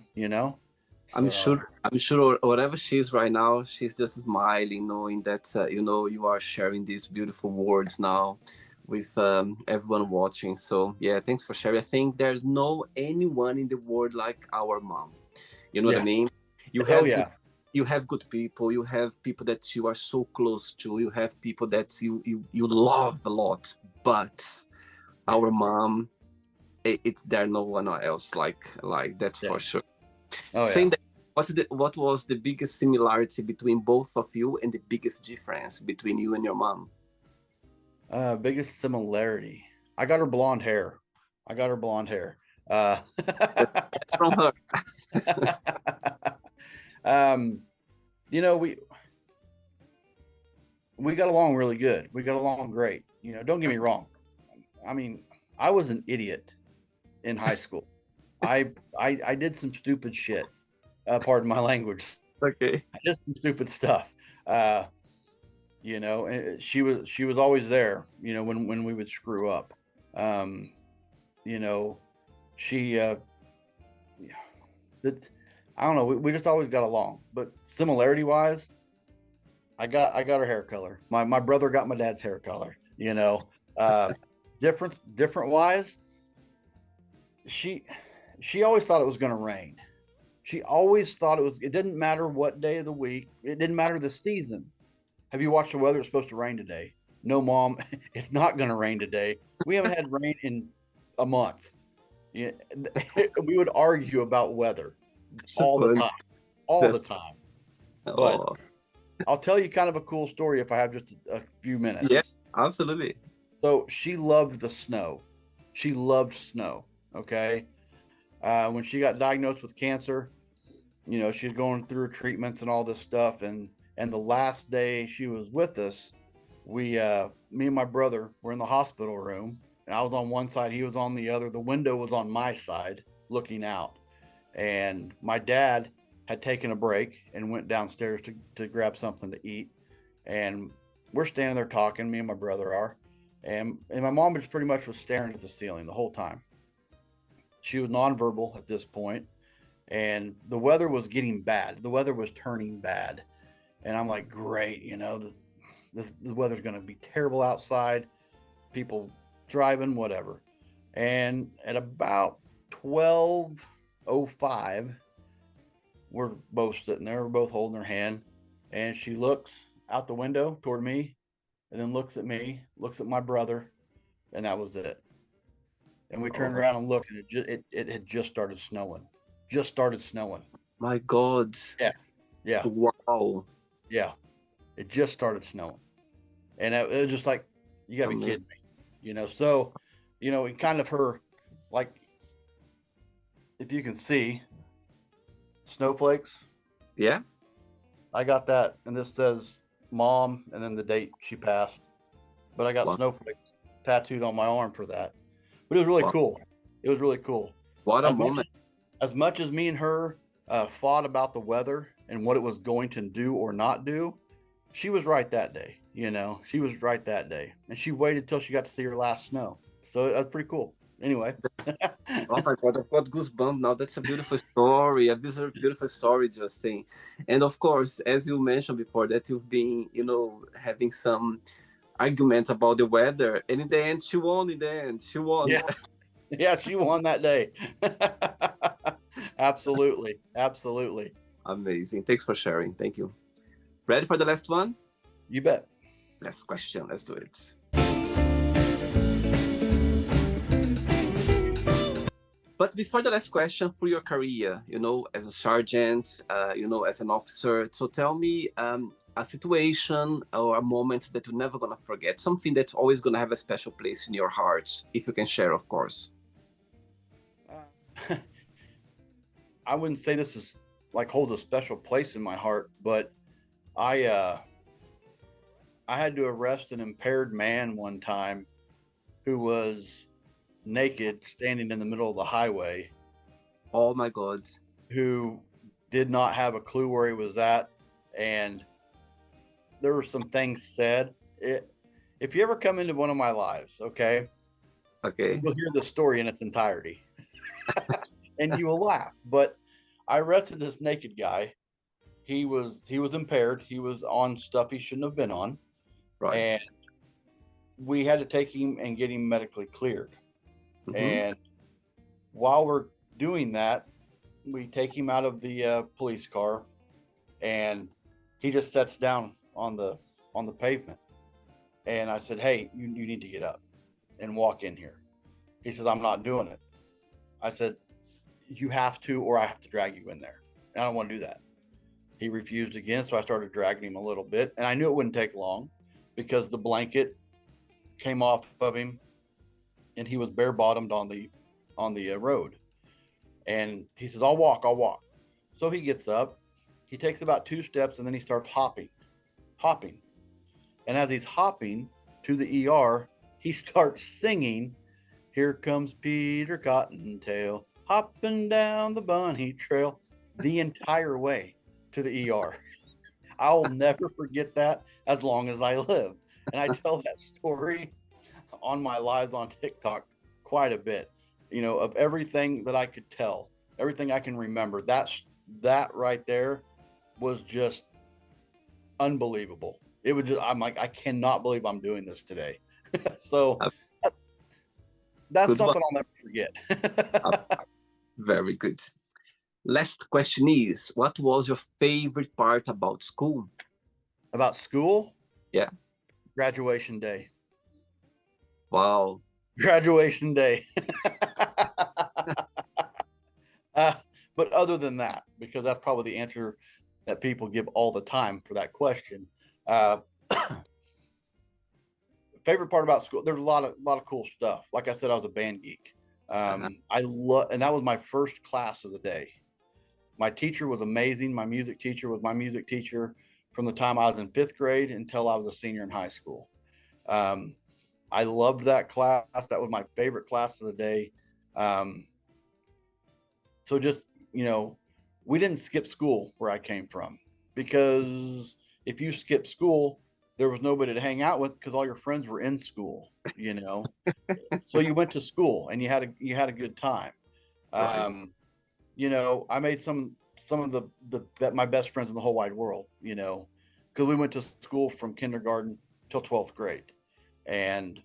I'm So sure. I'm sure whatever she is right now, she's just smiling, knowing that you are sharing these beautiful words now with everyone watching. So yeah, thanks for sharing. I think there's no anyone in the world like our mom. You know what I yeah. mean? You Oh have good, yeah. you have good people. You have people that you are so close to. You have people that you love a lot. But our mom, there no one else like that's Yeah. for sure. Oh Saying yeah. that, what was the biggest similarity between both of you and the biggest difference between you and your mom? Biggest similarity. I got her blonde hair. I got her blonde hair. That's from her. um, we got along really good. We got along great. Don't get me wrong. I mean, I was an idiot in high school. I did some stupid shit. Pardon my language. Okay. I did some stupid stuff. Uh, and she was always there. When we would screw up. Um, you know, she that I don't know. We just always got along. But similarity wise, I got her hair color. My brother got my dad's hair color. Uh, different wise. she she always thought it was going to rain. She always thought it didn't matter what day of the week, it didn't matter the season. Have you watched the weather? It's supposed to rain today. No, mom, it's not going to rain today. We haven't had rain in a month. Yeah, we would argue about weather So all the funny. time, all the That's time. But oh I'll tell you kind of a cool story if I have just a few yeah, minutes. absolutely. So she loved the snow. She loved snow. Okay. When she got diagnosed with cancer, she's going through treatments and all this stuff. And the last day she was with us, me and my brother were in the hospital room, and I was on one side, he was on the other. The window was on my side, looking out. And my dad had taken a break and went downstairs to grab something to eat. And we're standing there talking, me and my brother are. And my mom just pretty much was staring at the ceiling the whole time. She was nonverbal at this point, and the weather was getting bad. The weather was turning bad. And I'm like, great, this weather's going to be terrible outside. People driving, whatever. And at about 12:05, we're both sitting there. We're both holding her hand, and she looks out the window toward me, and then looks at me, looks at my brother, and that was it. And we turned Oh around and looked, and it had just started snowing. Just started snowing. my God. Yeah, yeah, Wow. yeah. It just started snowing, and it was just like, you gotta be Amazing. kidding me, So, it kind of her, like, if you can see snowflakes, Yeah. I got that, and this says mom, and then the date she passed. But I got Wow. snowflakes tattooed on my arm for that. But it was really Wow. cool. It was really cool. What a As much moment. as much as me and her fought about the weather and what it was going to do or not do, she was right that day. She was right that day, and she waited till she got to see her last snow. So that's pretty cool. Anyway, Oh my God, I've got goosebumps now. That's a beautiful story, a beautiful story, Justin. And of course, as you mentioned before, that you've been, having some arguments about the weather, and in the end, she won. In the end, she won. yeah, yeah, she won that day. Absolutely, absolutely. Amazing. Thanks for sharing. Thank you. Ready for the last one? You bet. Last question. Let's do it. But before the last question, for your career, as a sergeant, as an officer, so tell me a situation or a moment that you're never gonna forget, something that's always gonna have a special place in your heart, if you can share, of course. Uh, I wouldn't say this is like hold a special place in my heart, but I uh I had to arrest an impaired man one time who was naked standing in the middle of the highway, Oh my God. who did not have a clue where he was at, and there were some things said. If you ever come into one of my lives, okay, Okay. you'll hear the story in its entirety and you will laugh. But I arrested this naked guy. He was impaired. He was on stuff he shouldn't have been on, Right. and we had to take him and get him medically cleared. Mm-hmm. And while we're doing that, we take him out of the police car, and he just sits down on the pavement. And I said, "Hey, you need to get up and walk in here." He says, "I'm not doing it." I said, "You have to, or I have to drag you in there. And I don't want to do that." He refused again, so I started dragging him a little bit, and I knew it wouldn't take long because the blanket came off of him, and he was bare bottomed on the road. And he says, "I'll walk, I'll walk." So he gets up, he takes about 2 steps, and then he starts hopping. And as he's hopping to the ER, he starts singing, "Here comes Peter Cottontail, hopping down the bunny trail," the entire way to the ER. I'll never forget that as long as I live. And I tell that story on my lives on TikTok quite a bit, of everything that I could tell, everything I can remember. That right there was just unbelievable. I'm like, I cannot believe I'm doing this today. So That's Good one. something I'll never Uh, forget. Very good. Last question is, what was your favorite part about school? About school, Yeah. graduation day. Wow. Graduation day. uh, but other than that, because that's probably the answer that people give all the time for that question. Uh, favorite part about school, there's a lot of cool stuff. Like I said, I was a band geek. Uh-huh. I love, and that was my first class of the day. My teacher was amazing. My music teacher was my music teacher from the time I was in fifth grade until I was a senior in high school. Um, I loved that class. That was my favorite class of the day. Um, so just, you know, we didn't skip school where I came from, because if you skip school, there was nobody to hang out with because all your friends were in school, you know. So you went to school and you had a good time. Right. Um, I made some of the my best friends in the whole wide world, because we went to school from kindergarten till 12th grade, and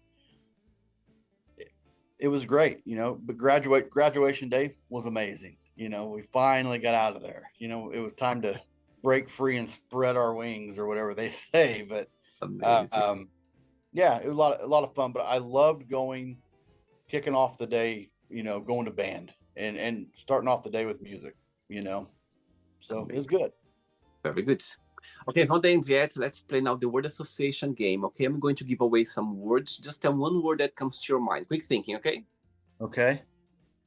it was great, but graduation day was amazing. We finally got out of there. It was time to break free and spread our wings, or whatever they say. But Amazing. yeah, it was a lot of fun. But I loved kicking off the day, going to band and starting off the day with music, you know. So it was Amazing. good. Very good. Okay, it's not the end yet. Let's play now the word association game. Okay, I'm going to give away some words. Just tell one word that comes to your mind. Quick thinking, okay? Okay.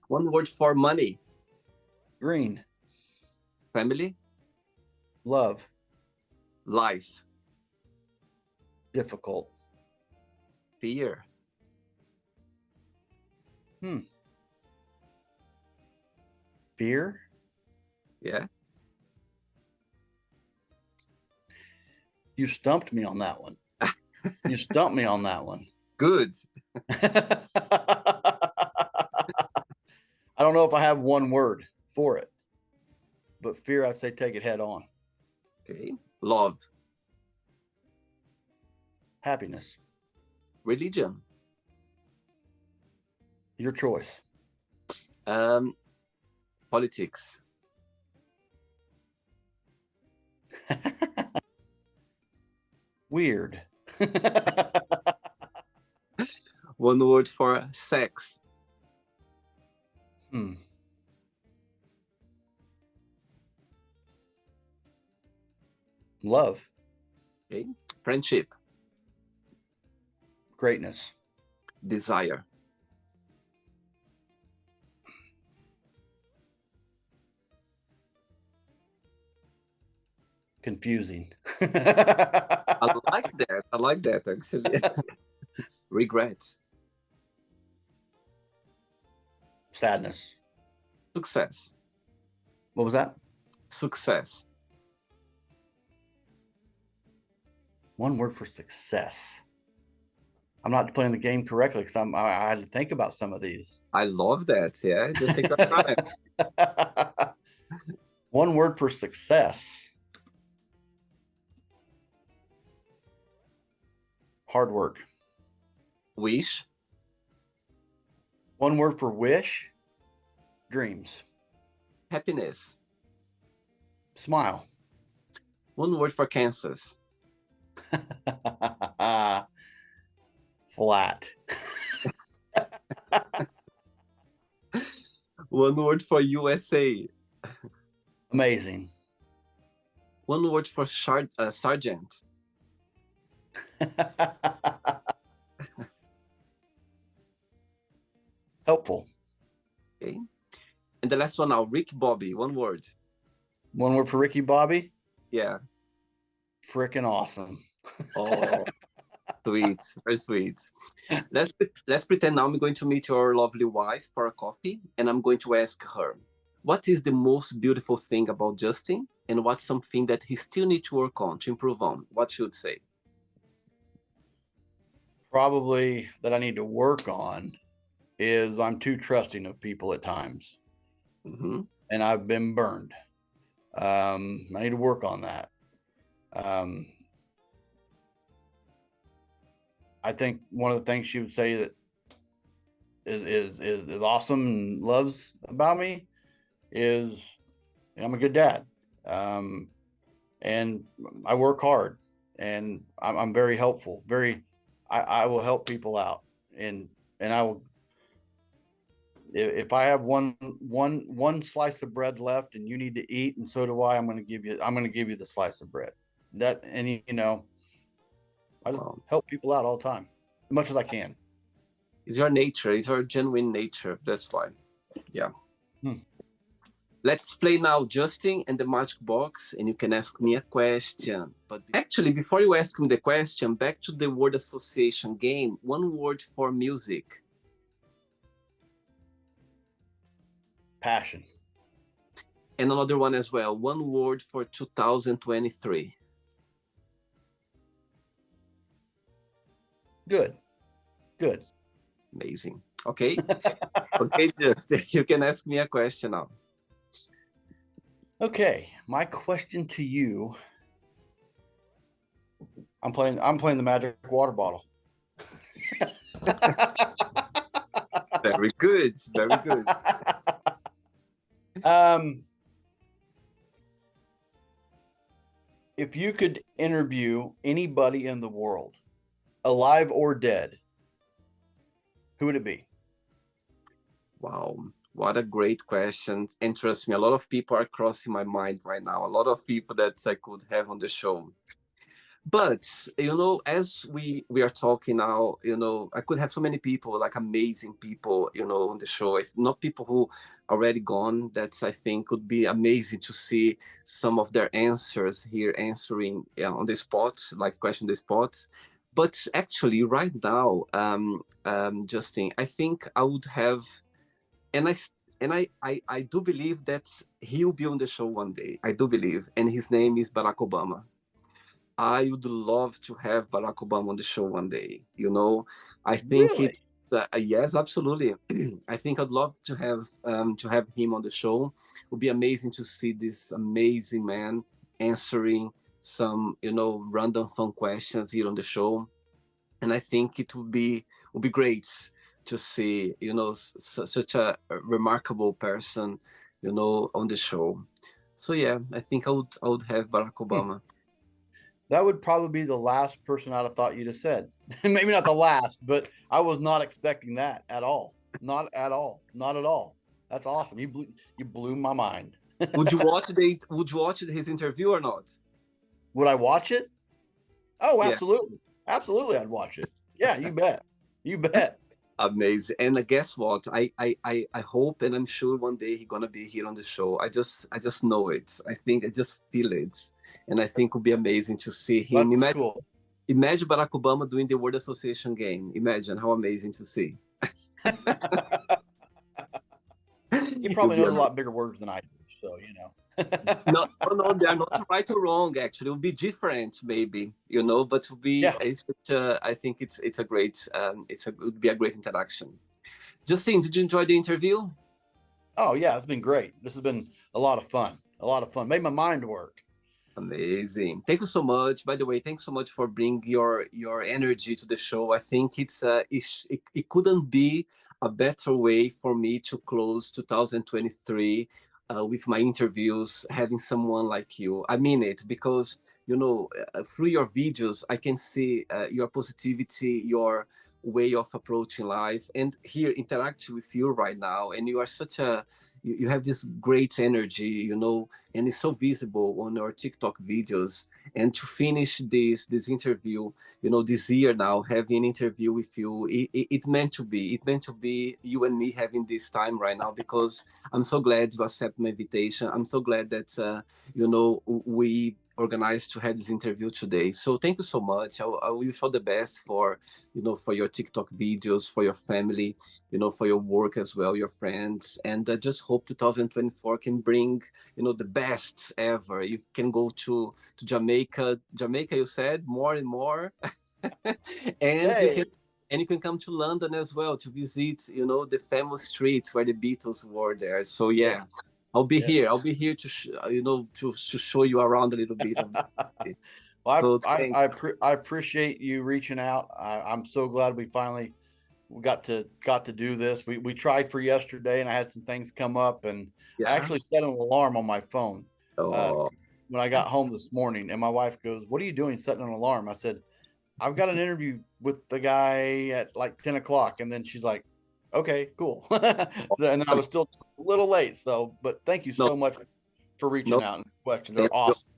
One word for money. Green. Family. Love. Life. Difficult. Fear. Fear. Yeah. You stumped me on that one. You stumped me on that one. Good. I don't know if I have one word for it, but fear, I'd say take it head on. Okay. Love. Happiness. Religion. Your choice. Politics. Weird. One word for sex. Love. Okay. Friendship. Greatness. Desire. Confusing. I like that. I like that, actually. Regret. Sadness. Success. What was that? Success. One word for success. I'm not playing the game correctly because I had to think about some of these. I love that. Yeah. Just take your time. One word for success. Hard work. Wish. One word for wish. Dreams. Happiness. Smile. One word for Kansas. Flat. One word for USA. Amazing. One word for sergeant. Helpful. Okay. And the last one now, Rick Bobby. One word. One word for Ricky Bobby. Yeah. Freaking awesome. Oh, sweet. Very sweet. Let's pretend now I'm going to meet your lovely wife for a coffee, and I'm going to ask her, what is the most beautiful thing about Justin, and what's something that he still needs to work on, to improve on? What should say? Probably that I need to work on is I'm too trusting of people at times, and I've been burned. I need to work on that. I think one of the things she would say that is awesome and loves about me is I'm a good dad, and I work hard, and I'm very helpful. I will help people out, and I will if I have one slice of bread left and you need to eat and so do I, I'm going to give you the slice of bread. That and I just Wow. help people out all the time, as much as I can. It's your nature. It's your genuine nature. That's why. Yeah. Let's play now Justin and the Magic Box, and you can ask me a question. But actually, before you ask me the question, back to the word association game, one word for music. Passion. And another one as well, one word for 2023. Good. Amazing. Okay. Okay, Justin, you can ask me a question now. Okay, my question to you. I'm playing the magic water bottle. Very good. Very good. If you could interview anybody in the world, alive or dead, who would it be? Wow, what a great question. And trust me, a lot of people are crossing my mind right now. A lot of people that I could have on the show. But, as we are talking now, I could have so many people, like amazing people, on the show. If not people who already gone, that I think would be amazing to see some of their answers here answering on the spot, like question the spot. But actually, right now, Justin, I think I would have, and I do believe that he'll be on the show one day. I do believe, and his name is Barack Obama. I would love to have Barack Obama on the show one day. I think Really? it. Yes, absolutely. I think I'd love to have him on the show. It would be amazing to see this amazing man answering some random fun questions here on the show, and I think it would be great to see such a remarkable person on the show. So yeah, I think I would have Barack Obama. That would probably be the last person I'd have thought you'd have said. Maybe not the last, but I was not expecting that at all. Not at all. Not at all. That's awesome. You blew my mind. Would you watch his interview or not? Would I watch it? Oh, Yeah. absolutely. Absolutely, I'd watch it. Yeah, you bet. You bet. Amazing. And guess what? I hope and I'm sure one day he's gonna be here on the show. I just know it. I just feel it. And I think it would be amazing to see him. That's cool. Imagine Barack Obama doing the World Association game. Imagine how amazing to see. He probably knows a lot bigger words than I do, so No, they are not right or wrong. Actually, it will be different, maybe, but it will be. Yeah. I think it's a great. It would be a great interaction. Justin, did you enjoy the interview? Oh yeah, it's been great. This has been a lot of fun. A lot of fun. Made my mind work. Amazing. Thank you so much. By the way, thanks so much for bringing your energy to the show. I think it couldn't be a better way for me to close 2023 with my interviews, having someone like you. I mean it because through your videos, I can see your positivity, your way of approaching life, and here interacting with you right now. And you are you have this great energy, and it's so visible on your TikTok videos. And to finish this interview, this year now, having an interview with you, it meant to be. It meant to be you and me having this time right now, because I'm so glad you accept my invitation. I'm so glad that, we organized to have this interview today. So thank you so much. I wish all the best for your TikTok videos, for your family, for your work as well, your friends. And I just hope 2024 can bring, the best ever. You can go to Jamaica, you said, more and more. And Hey. you can come to London as well to visit, the famous streets where the Beatles were there. So yeah. I'll be here. I'll be here to to show you around a little bit. Well, I appreciate you reaching out. I'm so glad we finally we got to do this. We tried for yesterday, and I had some things come up, and I Yeah. actually set an alarm on my phone Oh, when I got home this morning. And my wife goes, "What are you doing setting an alarm?" I said, "I've got an interview with the guy at like 10 o'clock." And then she's like, "Okay, cool." So, and then I was still a little late. So, but thank you no, so much for no, reaching out and questions. thank They're you. awesome.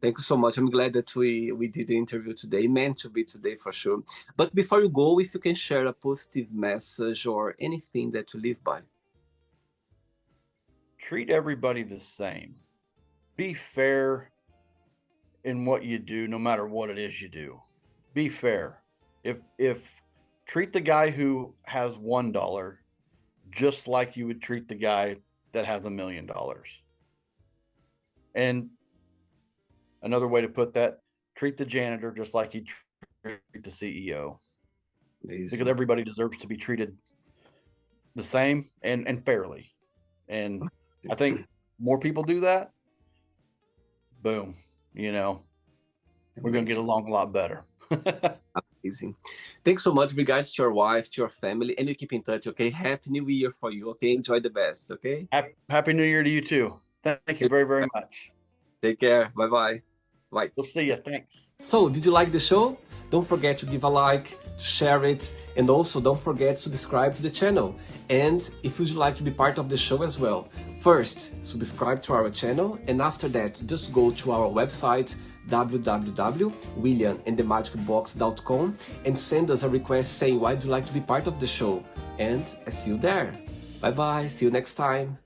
Thank you so much. I'm glad that we did the interview today. Meant to be today for sure. But before you go, if you can share a positive message or anything that you live by. Treat everybody the same. Be fair in what you do, no matter what it is you do. Be fair. If treat the guy who has $1 just like you would treat the guy that has $1,000,000. And another way to put that, treat the janitor just like you treat the CEO, because Amazing. everybody deserves to be treated the same and fairly. And I think more people do that, boom, you know, we're going to get Amazing. along a lot better. Amazing. Thanks so much. Regards to your wife, to your family, and you keep in touch, okay? Happy New Year for you, okay? Enjoy the best, okay? Happy New Year to you too. Thank you very, very much. Take care. Bye-bye. Bye. We'll see you. Thanks. So, did you like the show? Don't forget to give a like, to share it, and also don't forget to subscribe to the channel. And if you'd like to be part of the show as well, first, subscribe to our channel, and after that, just go to our website, www.williamandthemagicbox.com, and send us a request saying why you'd like to be part of the show. And I see you there. Bye-bye. See you next time.